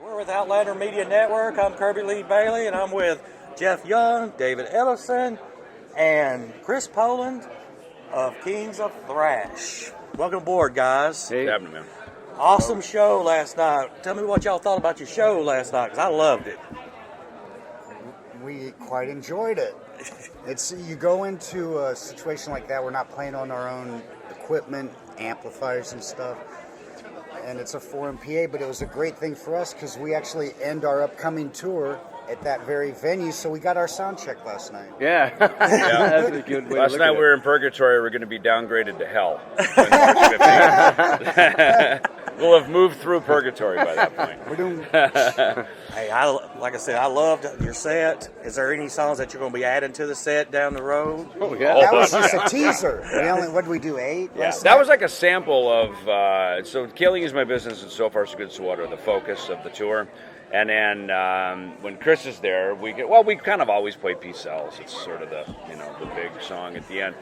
We're with Outlander Media Network. I'm Kirby Lee Bailey, and I'm with Jeff Young, David Ellefson, and Chris Poland of Kings of Thrash. Welcome aboard, guys. Hey, happening, man. Awesome show last night. Tell me what y'all thought about your show last night, because I loved it. We quite enjoyed it. It's you go into a situation like that, we're not playing on our own equipment, amplifiers and stuff, and it's a 4MPA, but it was a great thing for us because we actually end our upcoming tour at that very venue, so we got our sound check last night. Yeah. That's a good way Last to look night at we were in purgatory. We're going to be downgraded to hell. On March 15th. We'll have moved through purgatory by that point. We're doing. Hey, like I said, I loved your set. Is there any songs that you're going to be adding to the set down the road? Oh, yeah. That was just a teaser. What did we do? 8? Yeah, that was like a sample of. So, Killing Is My Business and So Far So Good So What are the focus of the tour. And then when Chris is there, we kind of always play Peace Sells. It's sort of the big song at the end.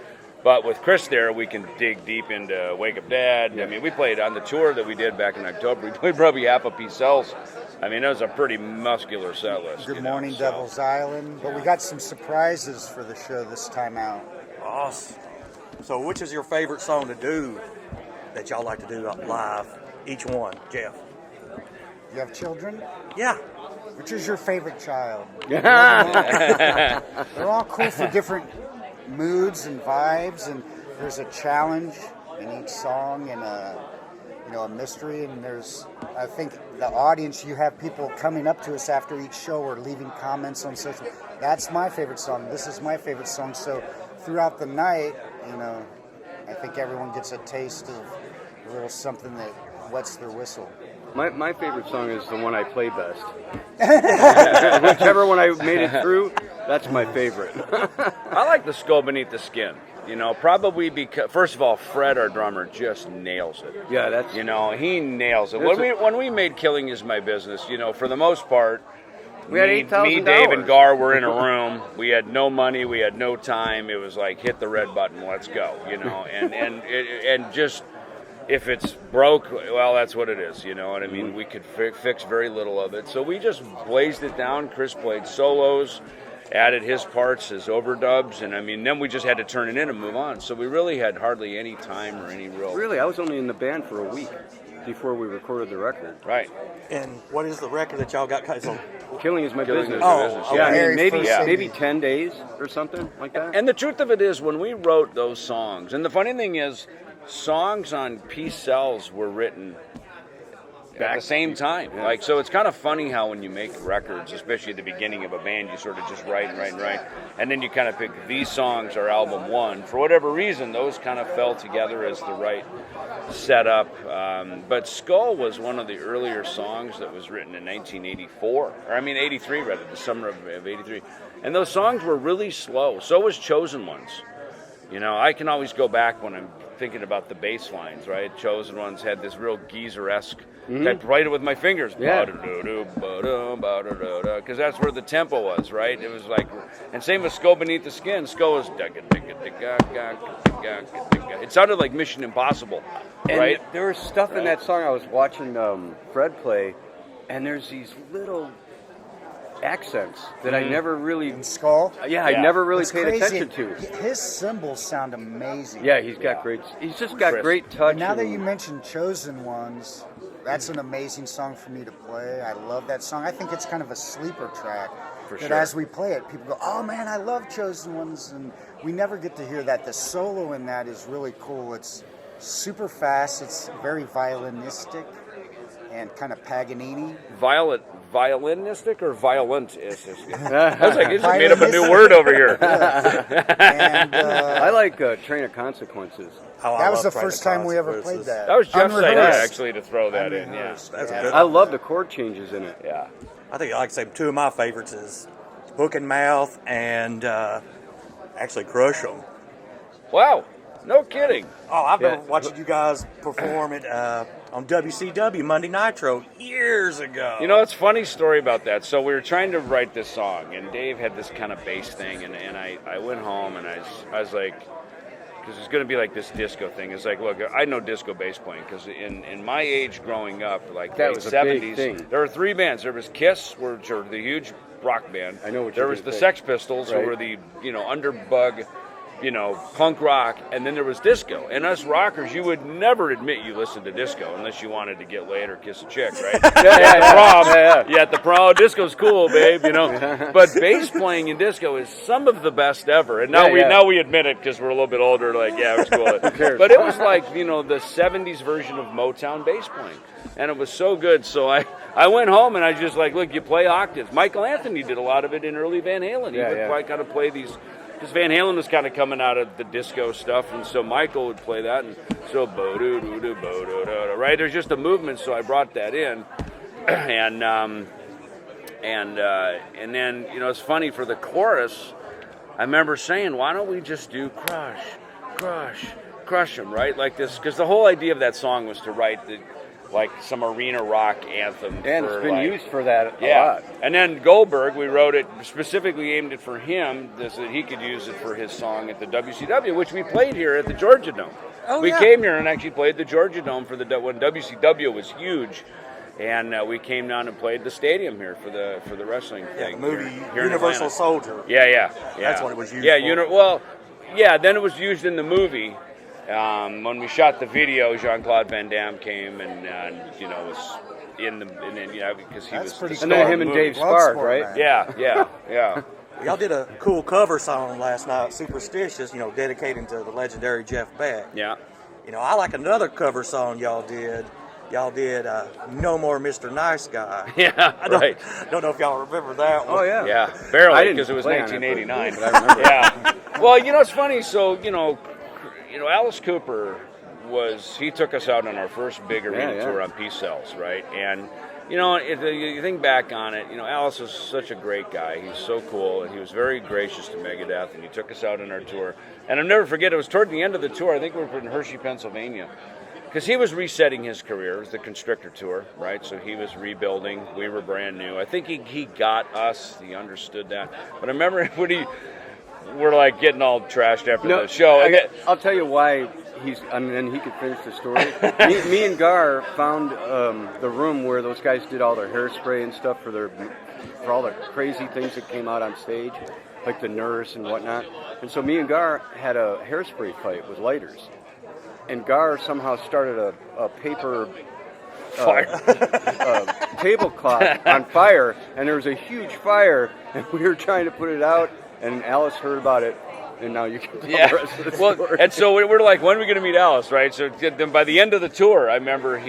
But with Chris there, we can dig deep into Wake Up Dad. Yeah. I mean, we played on the tour that we did back in October. We played probably half of Peace Sells. I mean, it was a pretty muscular set list. Good Morning, Devil's Island. But we got some surprises for the show this time out. Awesome. So which is your favorite song to do that y'all like to do live? Each one, Jeff. You have children? Yeah. Which is your favorite child? They're all cool for different moods and vibes, and there's a challenge in each song and a mystery, and I think the audience, you have people coming up to us after each show or leaving comments on social. That's my favorite song. This is my favorite song. So throughout the night, I think everyone gets a taste of a little something that wets their whistle. My favorite song is the one I play best. Whichever one I made it through, that's my favorite. I like the Skull Beneath the Skin. Probably because, first of all, Fred, our drummer, just nails it. Yeah, that's... he nails it. When we made Killing Is My Business, for the most part, we had $8,000. Me, Dave, and Gar were in a room. We had no money. We had no time. It was like, hit the red button, let's go, and just... If it's broke, well, that's what it is, you know what I mean? We could fix very little of it. So we just blazed it down. Chris played solos, added his parts as overdubs, and then we just had to turn it in and move on. So we really had hardly any time or any real... Really, I was only in the band for a week before we recorded the record. Right. And what is the record that y'all got? Killing Is My Business. Yeah, maybe 10 days or something like that. And the truth of it is, when we wrote those songs, and the funny thing is, songs on Peace Sells were written at the same time. Yeah. So it's kind of funny how when you make records, especially at the beginning of a band, you sort of just write. And then you kind of pick, these songs are album one. For whatever reason, those kind of fell together as the right setup. But Skull was one of the earlier songs that was written in 1984. 83 rather, the summer of 83. And those songs were really slow. So was Chosen Ones. I can always go back when I'm thinking about the bass lines, right? Chosen Ones had this real geezer-esque type, write it with my fingers. Yeah. Because that's where the tempo was, right? It was like, and same with Skull Beneath the Skin. Skull was, it sounded like Mission Impossible, right? And there was stuff in that song. I was watching Fred play, and there's these little accents that I never really... In Skull? I never really It's paid crazy. attention to. His cymbals sound amazing. Yeah, he's just got great touch. And now that you mentioned Chosen Ones, that's an amazing song for me to play. I love that song. I think it's kind of a sleeper track. For that sure. As we play it, people go, oh man, I love Chosen Ones. And we never get to hear that. The solo in that is really cool. It's super fast. It's very violinistic and kind of Paganini. Violinistic or violent? I was like, you just made up a new word over here. And, I like Train of Consequences. that was the first time we ever played that. That was Jeff's idea, Unrehearsed. actually, to throw that in. Yeah, That's a good I love the chord changes in it. yeah. I think, like I say, two of my favorites is Hook and Mouth and actually Crush 'Em. Wow, no kidding. Oh, I've been watching you guys perform it on WCW Monday Nitro years ago. It's a funny story about that. So we were trying to write this song, and Dave had this kind of bass thing, and I went home, and I was like, because it's going to be like this disco thing. It's like, look, I know disco bass playing because in my age growing up, like That late was a big 70s, thing. there were 3 bands. There was Kiss, which are the huge rock band. I know what there you're was gonna the say. Sex Pistols, Right. who were the underbug, punk rock, and then there was disco. And us rockers, you would never admit you listened to disco unless you wanted to get laid or kiss a chick, right? Yeah, at the prom, disco's cool, babe, But bass playing in disco is some of the best ever. And now we admit it because we're a little bit older. Like, yeah, it was cool. But it was like the '70s version of Motown bass playing, and it was so good. So I went home and I just like, look, you play octaves. Michael Anthony did a lot of it in early Van Halen. He would kind of play these. Because Van Halen was kind of coming out of the disco stuff, and so Michael would play that, and so bo-do-do-do-bo-do-do-do, right? There's just a movement, so I brought that in, and then it's funny for the chorus. I remember saying, why don't we just do crush, crush, crush 'em, right? Like this, because the whole idea of that song was to write like some arena rock anthem. And for, it's been like, used for that a lot. And then Goldberg, we wrote it, specifically aimed it for him, so that he could use it for his song at the WCW, which we played here at the Georgia Dome. We came here and actually played the Georgia Dome when WCW was huge. And we came down and played the stadium here for the wrestling thing. The movie here in Universal Atlanta. Soldier. Yeah. That's what it was used for. Yeah, then it was used in the movie. When we shot the video, Jean-Claude Van Damme came and was because he was pretty the And then star him of and the movie. Dave Spark, right? man. Yeah. Y'all did a cool cover song last night, Superstitious, dedicating to the legendary Jeff Beck. Yeah. I like another cover song y'all did. Y'all did No More Mr. Nice Guy. Yeah, right. Don't know if y'all remember that one. Oh, yeah. Yeah, I barely, didn't because it was play on it, 1989. but I remember. Yeah. Well, it's funny. So, Alice Cooper he took us out on our first big arena tour on Peace Cells, right? And, if you think back on it, Alice was such a great guy. He's so cool, and he was very gracious to Megadeth, and he took us out on our tour. And I'll never forget, it was toward the end of the tour. I think we were in Hershey, Pennsylvania. Because he was resetting his career. It was the Constrictor Tour, right? So he was rebuilding. We were brand new. I think he got us. He understood that. But I remember when we're like getting all trashed after the show. I'll tell you why and then he could finish the story. me and Gar found the room where those guys did all their hairspray and stuff for all the crazy things that came out on stage, like the nurse and whatnot. And so me and Gar had a hairspray fight with lighters. And Gar somehow started a paper tablecloth on fire, and there was a huge fire, and we were trying to put it out, and Alice heard about it, and now you can tell the rest of the story. And so we're like, when are we going to meet Alice, right? So then by the end of the tour, I remember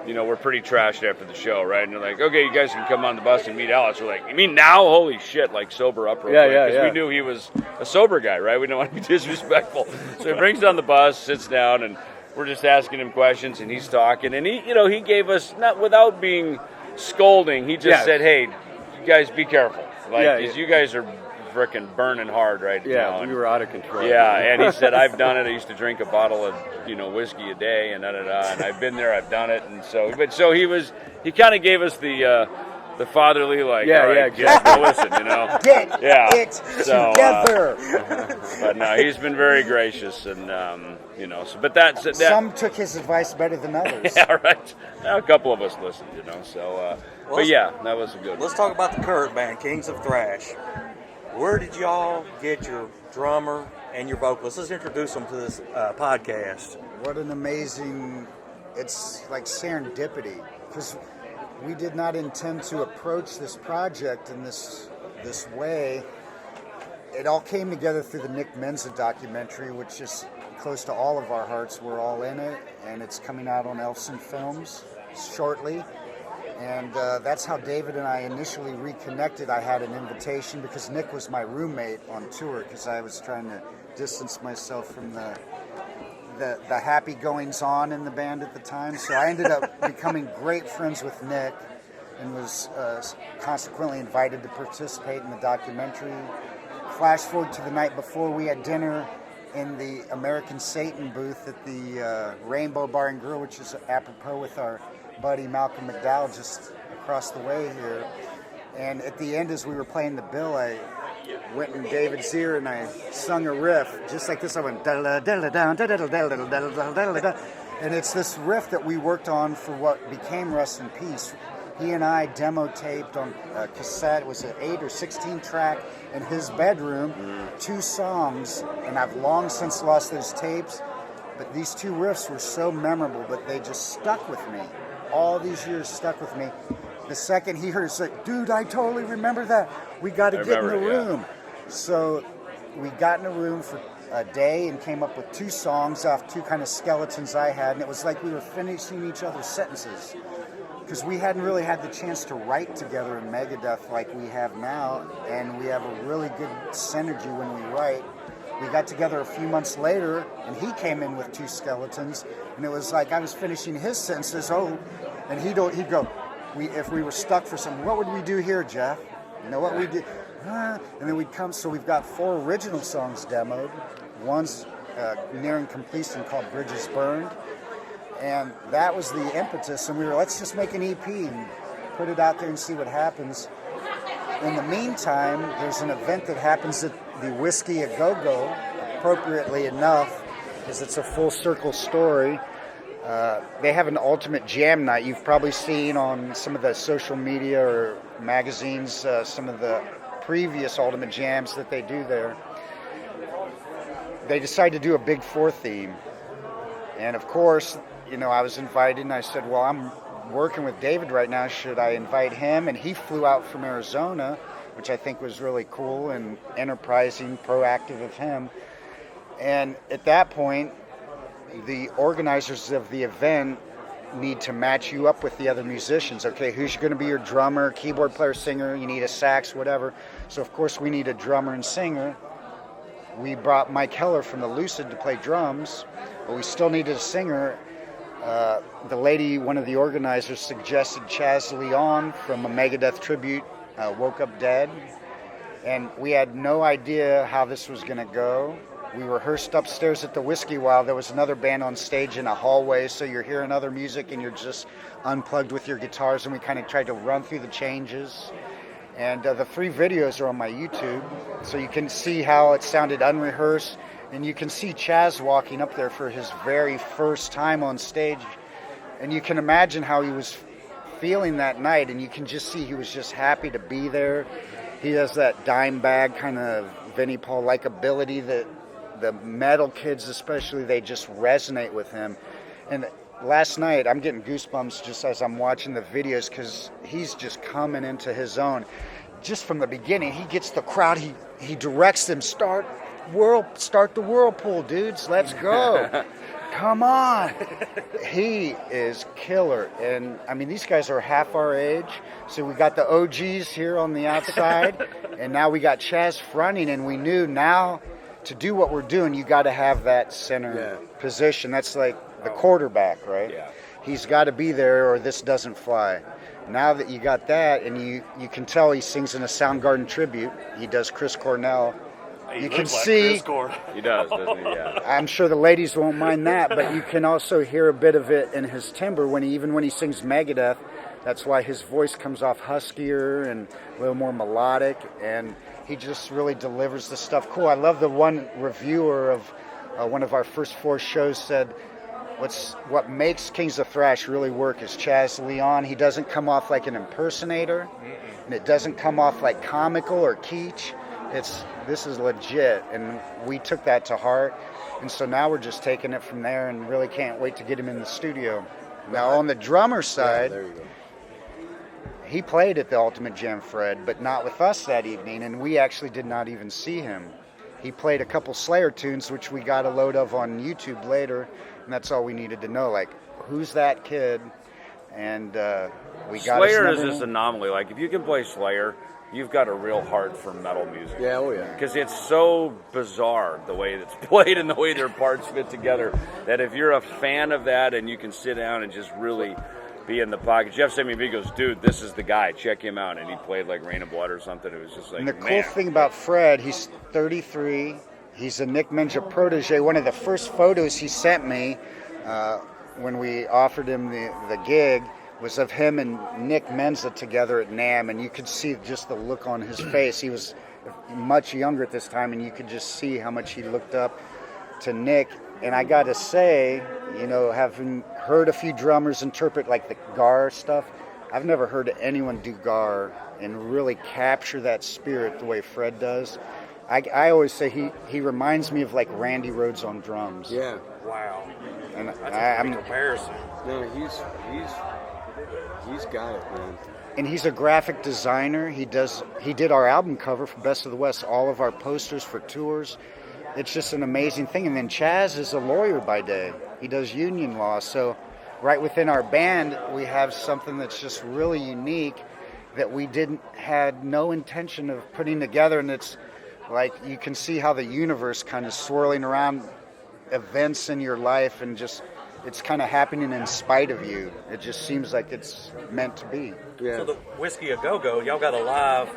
we're pretty trashed after the show, right? And they're like, okay, you guys can come on the bus and meet Alice. We're like, you mean now? Holy shit, like sober up real quick. Because we knew he was a sober guy, right? We didn't want to be disrespectful. So he brings down the bus, sits down, and we're just asking him questions, and he's talking. And he gave us, not without being scolding, he just said, hey, you guys be careful. You guys are freaking burning hard right now. Yeah, we were out of control. Yeah, and he said, I've done it. I used to drink a bottle of, whiskey a day, and and I've been there, I've done it. And so he kind of gave us the fatherly, all right, exactly. Listen, Get it together. But no, he's been very gracious, and but that's that. Some took his advice better than others. Yeah, right. A couple of us listened, so. But yeah, that was a good one. Let's talk about the current band, Kings of Thrash. Where did y'all get your drummer and your vocalist? Let's introduce them to this podcast. What an amazing, it's like serendipity, because we did not intend to approach this project in this way. It all came together through the Nick Menza documentary, which is close to all of our hearts. We're all in it, and it's coming out on Ellefson Films shortly. And that's how David and I initially reconnected. I had an invitation because Nick was my roommate on tour, because I was trying to distance myself from the happy goings on in the band at the time. So I ended up becoming great friends with Nick and was consequently invited to participate in the documentary. Flash forward to the night before, we had dinner in the American Satan booth at the Rainbow Bar and Grill, which is apropos with our buddy Malcolm McDowell just across the way here. And at the end, as we were playing the bill, I went in David's ear and I sung a riff just like this. I went da da da da da da da da da da da, and it's this riff that we worked on for what became Rust in Peace. He and I demo taped on a cassette. It was an 8 or 16 track in his bedroom, 2 songs, and I've long since lost those tapes. But these 2 riffs were so memorable, but they just stuck with me. All these years stuck with me. The second he heard it, he's like, dude, I totally remember that. We got to get in the room. Yeah. So we got in a room for a day and came up with 2 songs off 2 kind of skeletons I had. And it was like we were finishing each other's sentences. Because we hadn't really had the chance to write together in Megadeth like we have now. And we have a really good synergy when we write. We got together a few months later, and he came in with 2 skeletons. And it was like I was finishing his sentences. And he'd go, if we were stuck for something, what would we do here, Jeff? You know what we did? And then we'd come, so we've got 4 original songs demoed. One's nearing completion called Bridges Burned. And that was the impetus. And we were, let's just make an EP and put it out there and see what happens. In the meantime, there's an event that happens at the Whisky A Go-Go, appropriately enough, because it's a full circle story. They have an ultimate jam night. You've probably seen on some of the social media or magazines some of the previous ultimate jams that they do there. They decided to do a Big 4 theme. And of course, I was invited and I said, well, I'm working with David right now. Should I invite him? And he flew out from Arizona, which I think was really cool and enterprising, proactive of him. And at that point, the organizers of the event need to match you up with the other musicians. Okay, who's going to be your drummer, keyboard player, singer? You need a sax, whatever. So, of course, we need a drummer and singer. We brought Mike Heller from the Lucid to play drums, but we still needed a singer. The lady, one of the organizers, suggested Chaz Leon from a Megadeth tribute, Woke Up Dead. And we had no idea how this was going to go. We rehearsed upstairs at the Whisky while there was another band on stage in a hallway, so you're hearing other music and you're just unplugged with your guitars, and we kind of tried to run through the changes. And the 3 videos are on my YouTube, so you can see how it sounded unrehearsed, and you can see Chaz walking up there for his very first time on stage, and you can imagine how he was feeling that night, and you can just see he was just happy to be there. He has that dime bag kind of Vinnie Paul-like ability that the metal kids especially, they just resonate with him. And last night, I'm getting goosebumps just as I'm watching the videos because he's just coming into his own. Just from the beginning, he gets the crowd, he directs them, start the whirlpool, dudes, let's go. Come on. He is killer. And, I mean, these guys are half our age. So we got the OGs here on the outside, and now we got Chaz fronting, and we knew now to do what we're doing, you got to have that center position. That's like the quarterback, right? Yeah. He's got to be there or this doesn't fly. Now that you got that, and you can tell he sings in a Soundgarden tribute. He does Chris Cornell. You can see he does, doesn't he? Yeah. I'm sure the ladies won't mind that, but you can also hear a bit of it in his timbre when he sings Megadeth. That's why his voice comes off huskier and a little more melodic, and he just really delivers the stuff. Cool. I love the one reviewer of one of our first 4 shows said, what makes Kings of Thrash really work is Chaz Leon. He doesn't come off like an impersonator, and it doesn't come off like comical or kitsch. This is legit, and we took that to heart, and so now we're just taking it from there and really can't wait to get him in the studio. Now on the drummer side, there you go. He played at the Ultimate Jam, Fred, but not with us that evening, and we actually did not even see him. He played a couple Slayer tunes, which we got a load of on YouTube later, and that's all we needed to know. Like, who's that kid? And we got Slayer is this anomaly. Like, if you can play Slayer, you've got a real heart for metal music. Yeah, oh yeah. Because it's so bizarre the way it's played and the way their parts fit together that if you're a fan of that and you can sit down and just really be in the pocket. Jeff sent me a video, goes, dude, this is the guy. Check him out. And he played like Rain of Blood or something. It was just like, and the cool thing about Fred, he's 33. He's a Nick Menja protege. One of the first photos he sent me when we offered him the gig was of him and Nick Menza together at NAMM, and you could see just the look on his face. It much younger at this time, and you could just see how much he looked up to Nick. And I got to say, having heard a few drummers interpret like the Gar stuff, I've never heard anyone do Gar and really capture that spirit the way Fred does. I always say he reminds me of like Randy Rhoads on drums. Yeah. Wow. And That's a great comparison. No, he's got it, man. And he's a graphic designer. He did our album cover for Best of the West, all of our posters for tours. It's just an amazing thing. And then Chaz is a lawyer by day. He does union law. So right within our band, we have something that's just really unique that we had no intention of putting together. And it's like you can see how the universe kind of swirling around events in your life, and just it's kind of happening in spite of you. It just seems like it's meant to be. Yeah. So the Whisky A Go Go, y'all got a live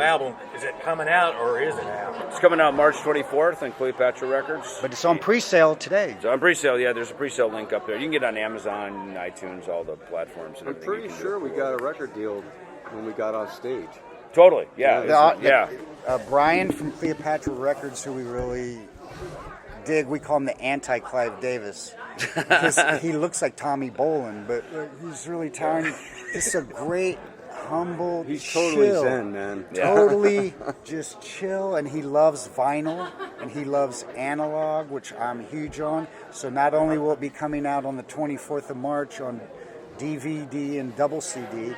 album. Is it coming out or is it out? It's coming out March 24th on Cleopatra Records. But it's on pre-sale today. It's on pre-sale, yeah. There's a pre-sale link up there. You can get it on Amazon, iTunes, all the platforms. And I'm everything pretty sure we got a record deal when we got off stage. Totally, yeah. Brian from Cleopatra Records, who we really dig, we call him the anti-Clive Davis. Because he looks like Tommy Bolin, but he's really talented. Just a great, humble, He's chill, totally zen, man. totally just chill, and he loves vinyl, and he loves analog, which I'm huge on. So not only will it be coming out on the 24th of March on DVD and double CD,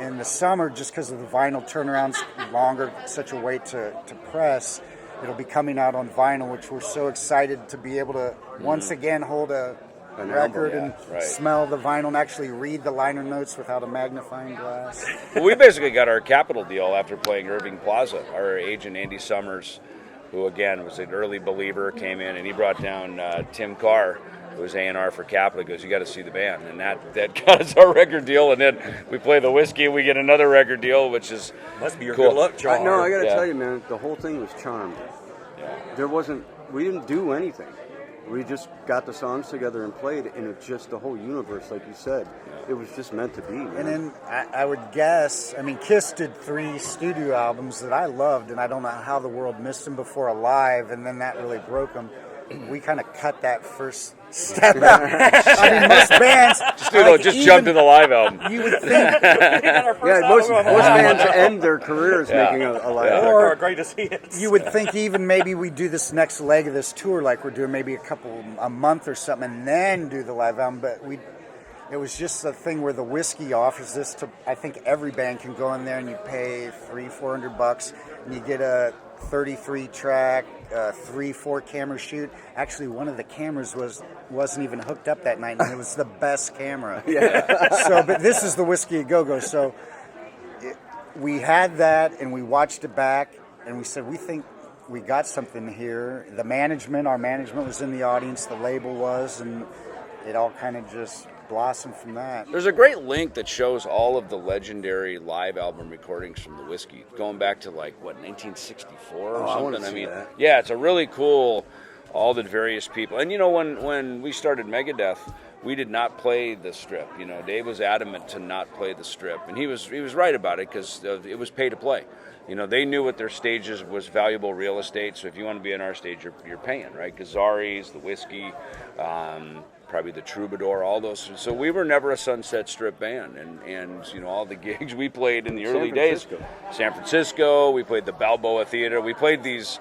in the summer, just because of the vinyl turnaround's longer, such a wait to press, it'll be coming out on vinyl, which we're so excited to be able to once again hold an record album, and smell the vinyl and actually read the liner notes without a magnifying glass. Well, we basically got our Capitol deal after playing Irving Plaza. Our agent, Andy Summers, who again was an early believer, came in and he brought down Tim Carr, who was A&R for Capitol. He goes, you got to see the band. And that got us our record deal. And then we play the Whisky and we get another record deal, which is Must be your cool. good luck charm. No, I got to tell you, man, the whole thing was charmed. Yeah. We didn't do anything. We just got the songs together and played, and it just, the whole universe, like you said, it was just meant to be, man. And then I would guess, Kiss did 3 studio albums that I loved, and I don't know how the world missed them before Alive, and then that really broke them. We kind of cut that first step out. Most bands just jump to the live album. You would think, most bands end their careers making a live album. Or our greatest hits. you would think even maybe we do this next leg of this tour, like we're doing maybe a month or something, and then do the live album. But it was just a thing where the Whisky offers this to. I think every band can go in there and you pay $300-400, and you get a 33 track, 3-4 camera shoot. Actually, one of the cameras wasn't even hooked up that night, and it was the best camera. But this is the Whisky A Go Go. So we had that, and we watched it back, and we said, we think we got something here. Our management was in the audience, the label was, and it all kind of just blossomed from that. There's a great link that shows all of the legendary live album recordings from the Whisky, going back to 1964 or something. I want to see that. Yeah, it's a really cool, all the various people. And when we started Megadeth, we did not play the Strip. Dave was adamant to not play the Strip, and he was right about it because it was pay to play. They knew what their stages was valuable real estate. So if you want to be on our stage, you're paying, right? Gazzari's, the Whisky. Probably the Troubadour, all those. So we were never a Sunset Strip band, and all the gigs we played in the early days. San Francisco, we played the Balboa Theater. We played these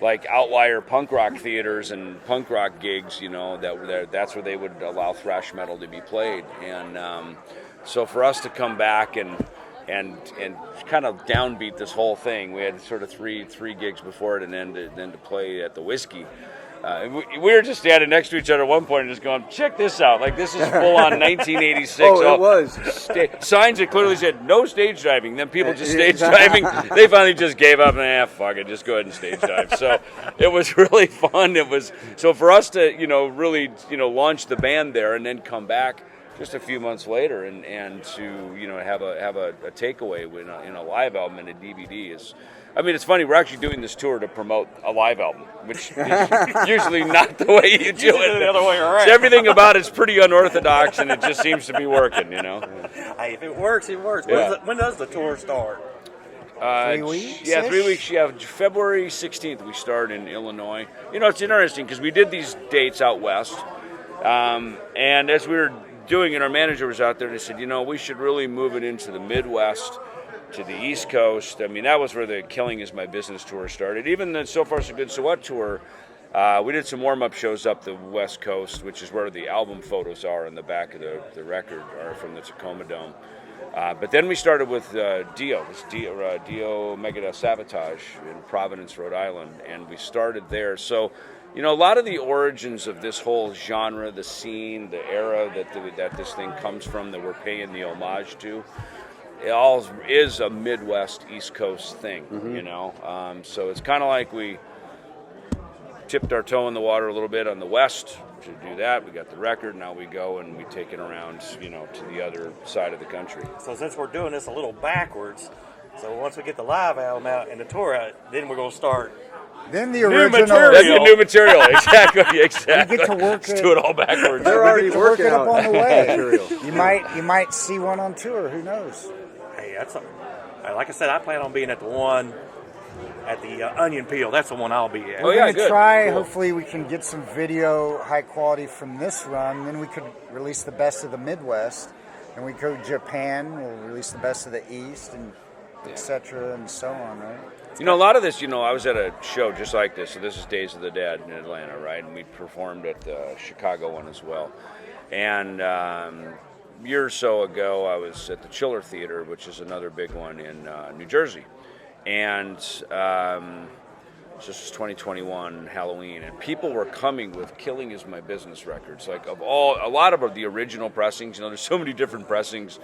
outlier punk rock theaters and punk rock gigs. That's where they would allow thrash metal to be played. And so for us to come back and kind of downbeat this whole thing, we had sort of three gigs before it, and then to play at the Whisky. We were just standing next to each other at one point and just going, check this out. This is full on 1986. Oh, it was. Signs that clearly said no stage diving. Then people just stage diving. They finally just gave up and, fuck it, just go ahead and stage dive. So it was really fun. So for us to, really, launch the band there and then come back just a few months later and to, have a takeaway in a live album and a DVD is... it's funny, we're actually doing this tour to promote a live album, which is usually not the way you do it. The other way around. So everything about it's pretty unorthodox, and it just seems to be working, Hey, if it works, it works. Yeah. When does the tour start? 3 weeks? Yeah, 3 weeks. Yeah, February 16th we start in Illinois. You know, it's interesting because we did these dates out west, and as we were doing it, our manager was out there and he said, you know, we should really move it into the Midwest, to the East Coast. I mean, that was where the Killing Is My Business tour started. Even the So Far So Good So What tour, we did some warm-up shows up the West Coast, which is where the album photos are in the back of the record, are from the Tacoma Dome. But then we started with Dio Megadeth Sabotage in Providence, Rhode Island, and we started there. So, you know, a lot of the origins of this whole genre, the scene, the era that this thing comes from, that we're paying the homage to, it all is a Midwest, East Coast thing, you know. So it's kind of like we tipped our toe in the water a little bit on the West to do that. We got the record. Now we go and we take it around, you know, to the other side of the country. So since we're doing this a little backwards, so once we get the live album out and the tour out, then we're going to start Then the new original. material. That's the new material. Exactly. Exactly. You get to work Let's do it all backwards. They're already Work working it up out on the way. material. You might see one on tour. Who knows? Hey, that's something. Like I said, I plan on being at the one at the Onion Peel. That's the one I'll be at. Oh, We're yeah, gonna good. try. Cool. Hopefully, we can get some video high quality from this run. Then we could release the best of the Midwest, and we go to Japan. We'll release the best of the East, and etc. and so on. Right? You know, a lot of this, you know, I was at a show just like this. So this is Days of the Dead in Atlanta, right? And we performed at the Chicago one as well. And a year or so ago, I was at the Chiller Theater, which is another big one in New Jersey. And this was 2021 Halloween, and people were coming with Killing Is My Business records. Like a lot of the original pressings. You know, there's so many different pressings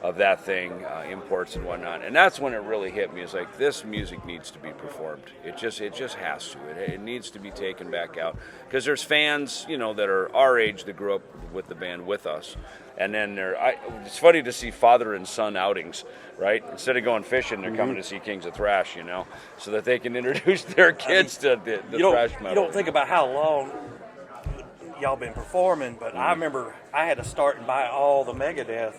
of that thing, imports and whatnot. And that's when it really hit me. It's like, this music needs to be performed. It just has to. It needs to be taken back out, because there's fans, you know, that are our age that grew up with the band with us. And then it's funny to see father and son outings, right? Instead of going fishing, they're coming to see Kings of Thrash, you know, so that they can introduce their kids to the thrash metal. You don't think about how long y'all been performing, but I remember I had to start and buy all the Megadeth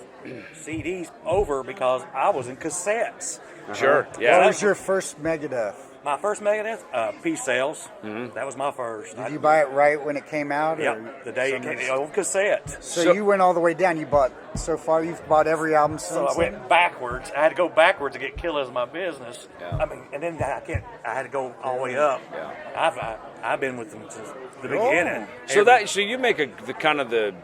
CDs over because I was in cassettes. Sure, yeah. What was your first Megadeth? My first Megadeth, Peace Cells. That was my first. Did you buy it right when it came out? Or Yep, the day it came on cassette. So you went all the way down. You bought, so far you've bought every album since So I then? went backwards. I had to go backwards to get Kill Is My Business. Yeah. I mean, and then I had to go all the way up. Yeah. I've been with them since the beginning. So you make the kind of the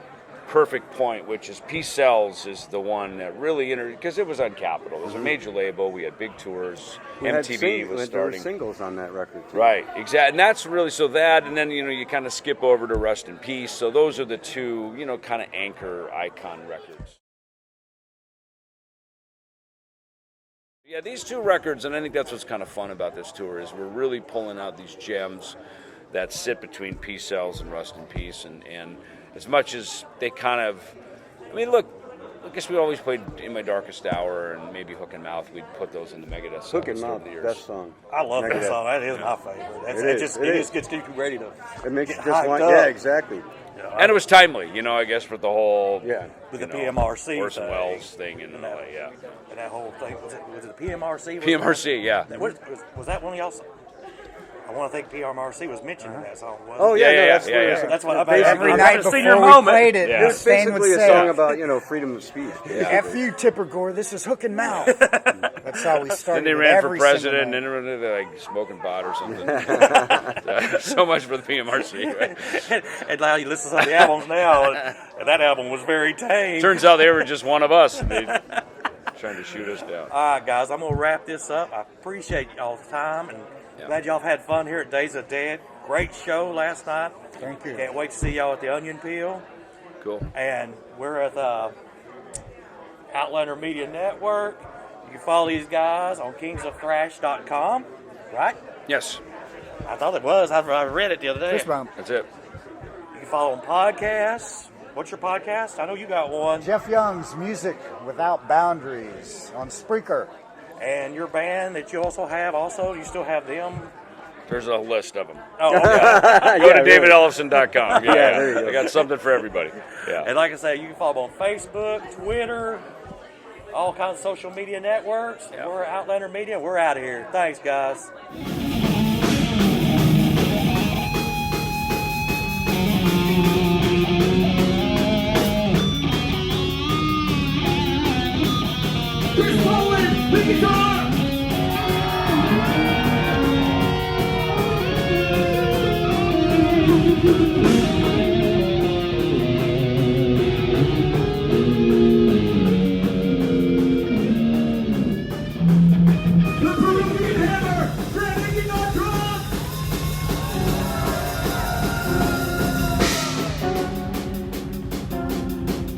perfect point, which is Peace Cells is the one that really because it was on Capitol. It was a major label. We had big tours. MTV was There were starting. singles on that record, too. Right, exactly, and that's really and then you kind of skip over to Rest in Peace. So those are the two kind of anchor icon records. Yeah, these two records, and I think that's what's kind of fun about this tour, is we're really pulling out these gems that sit between Peace Cells and Rest in Peace, and as much as they kind of, look, I guess we always played In My Darkest Hour and maybe Hook and Mouth. We'd put those in the Megadeth songs Hook and over Mouth, the years. best song. I love that Megadeth. song. That is my favorite. It just gets you ready to It makes get it just hyped one. up. Yeah, exactly. And it was timely, I guess, for the whole With the PMRC Orson thing. Welles thing and all that, yeah. And that whole thing, was it the PMRC? PMRC, yeah. Was that one of y'all? I want to think PMRC was mentioned in that song. Wasn't Oh it? yeah, Yeah, no, that's yeah, what yeah. it is. That's what Every I've night seen before your we moment. played it, Yeah. It's Stain would basically a say, song about freedom of speech. F you, Tipper Gore, this is Hook and Mouth. That's how we started. Then they with ran for every president, and single then they were like smoking pot or something. So much for the PMRC, right? And now you listen to some of the albums now, and that album was very tame. Turns out they were just one of us. And they trying to shoot us down. All right, guys, I'm going to wrap this up. I appreciate y'all's time, and glad y'all have had fun here at Days of Dead. Great show last night. Thank you. Can't wait to see y'all at the Onion Peel. Cool. And we're at the Outlander Media Network. You can follow these guys on kingsofthrash.com, right? Yes, I thought it was. I read it the other day. Fist bump. that's it. You can follow on podcasts. What's your podcast? I know you got one. Jeff Young's Music Without Boundaries on Spreaker. And your band that you also have, you still have them. There's a list of them. Oh, okay. Go to davidellefson.com. Yeah, there you go. I got something for everybody. Yeah. And like I say, you can follow them on Facebook, Twitter, all kinds of social media networks. Yeah. We're Outlander Media. We're out of here. Thanks, guys. Chris Poland, the guitar! The Peruvian hammer, dragging on drums!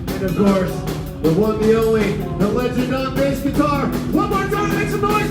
And of course, the one, the only, the legend on bass guitar. One more time, make some noise!